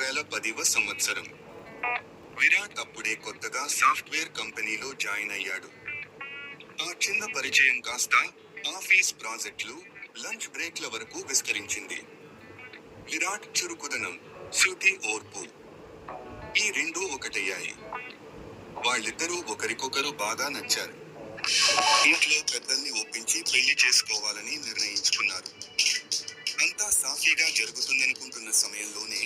2010వ సంవత్సరం. విరాట్ అప్పుడే కొత్తగా సాఫ్ట్వేర్ కంపెనీలో జాయిన్ అయ్యాడు. ఆ చిన్న పరిచయం కాస్త ఆఫీస్ ప్రాజెక్టులు, లంచ్ బ్రేక్ల వరకు విస్తరించింది. విరాట్ చురుకుదనం, శృతి ఓర్పు, ఈ రెండూ ఒకటయ్యాయి. వాళ్ళిద్దరూ ఒకరికొకరు బాగా నచ్చారు. ఇంట్లో పెద్దల్ని ఒప్పించి పెళ్లి చేసుకోవాలని నిర్ణయించుకున్నారు. అంతా సాఫీగా జరుగుతుందనుకుంటున్న సమయంలోనే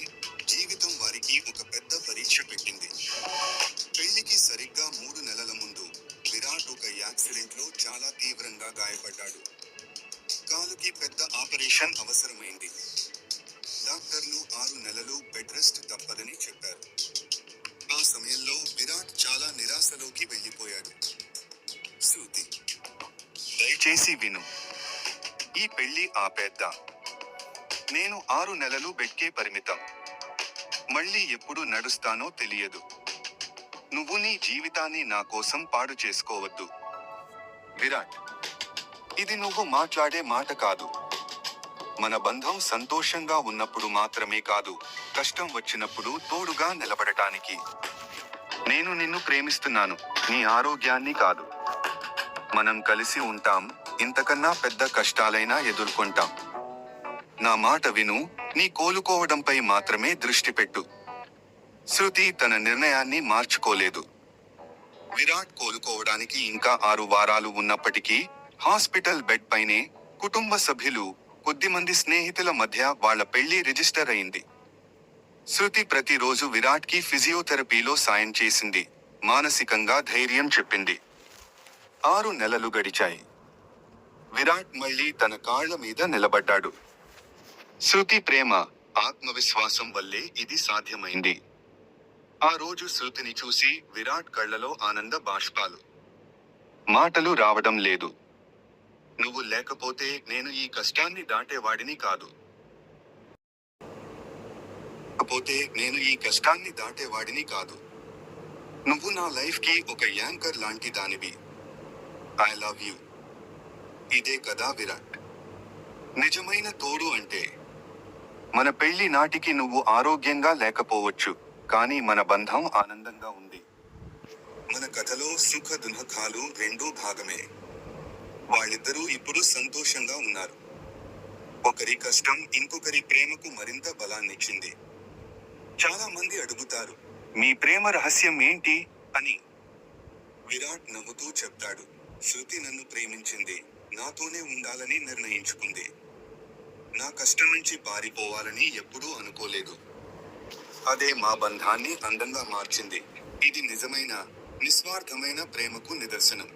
జీవితం వారికి ఒక పెద్ద పరీక్ష పెట్టింది. పెళ్లికి సరిగ్గా 3 నెలల ముందు విరాట్ ఒక యాక్సిడెంట్లో చాలా తీవ్రంగా గాయపడ్డాడు. కాలుకి పెద్ద ఆపరేషన్ అవసరమైంది. డాక్టర్లు 6 నెలలు బెడ్ రెస్ట్ తప్పదని చెప్పారు. ఆ సమయంలో విరాట్ చాలా నిరాశలోకి వెళ్ళిపోయాడు. శృతి, దయచేసి విను. ఈ పెళ్లి ఆపేద్దాం. నేను 6 నెలలు బెడ్కే పరిమితం. మళ్ళీ ఎప్పుడు నడుస్తానో తెలియదు. నువ్వు నీ జీవితాన్ని నా కోసం పాడు చేసుకోవద్దు. విరాట్, ఇది నువ్వు మాట్లాడే మాట కాదు. మన బంధం సంతోషంగా ఉన్నప్పుడు మాత్రమే కాదు, కష్టం వచ్చినప్పుడు తోడుగా నిలబడటానికి. నేను నిన్ను ప్రేమిస్తున్నాను, నీ ఆరోగ్యాన్ని కాదు. మనం కలిసి ఉంటాం, ఇంతకన్నా పెద్ద కష్టాలైనా ఎదుర్కొంటాం. నా మాట విను, నీ కోలుకోవడంపై మాత్రమే దృష్టి పెట్టు. శృతి తన నిర్ణయాన్ని మార్చుకోలేదు. విరాట్ కోలుకోవడానికి ఇంకా 6 వారాలు ఉన్నప్పటికీ హాస్పిటల్ బెడ్ పైనే కుటుంబ సభ్యులు, కొద్దిమంది స్నేహితుల మధ్య వాళ్ళ పెళ్లి రిజిస్టర్ అయింది. శృతి ప్రతిరోజు విరాట్కి ఫిజియోథెరపీలో సాయం చేసింది, మానసికంగా ధైర్యం చెప్పింది. 6 నెలలు గడిచాయి. విరాట్ మళ్ళీ తన కాళ్ల మీద నిలబడ్డాడు. శృతి ప్రేమ, ఆత్మవిశ్వాసం వల్లే ఇది సాధ్యమైంది. ఆ రోజు శృతిని చూసి విరాట్ కళ్లలో ఆనంద బాష్పాలు. మాటలు రావడం లేదు. నువ్వు లేకపోతే నేను ఈ కష్టాన్ని దాటేవాడిని కాదు. నువ్వు నా లైఫ్ కి ఒక యాంకర్ లాంటి దానివి. I love you. ఇదే కదా విరాట్, నిజమైన తోడు అంటే. మన పెళ్లి నాటికి నువ్వు ఆరోగ్యంగా లేకపోవచ్చు, కానీ మన బంధం ఆనందంగా ఉంది. మన కథలో సుఖ దుఃఖాలు రెండూ భాగమే. వాళ్ళిద్దరూ ఇప్పుడు సంతోషంగా ఉన్నారు. ఒకరి కష్టం ఇంకొకరి ప్రేమకు మరింత బలాన్నిచ్చింది. చాలా మంది అడుగుతారు, మీ ప్రేమ రహస్యం ఏంటి అని. విరాట్ నవ్వుతూ చెప్తాడు, శృతి నన్ను ప్రేమించింది, నాతోనే ఉండాలని నిర్ణయించుకుంది. నా కష్టం నుంచి పారిపోవాలని ఎప్పుడూ అనుకోలేదు. అదే మా బంధాన్ని అందంగా మార్చింది. ఇది నిజమైన, నిస్వార్థమైన ప్రేమకు నిదర్శనం.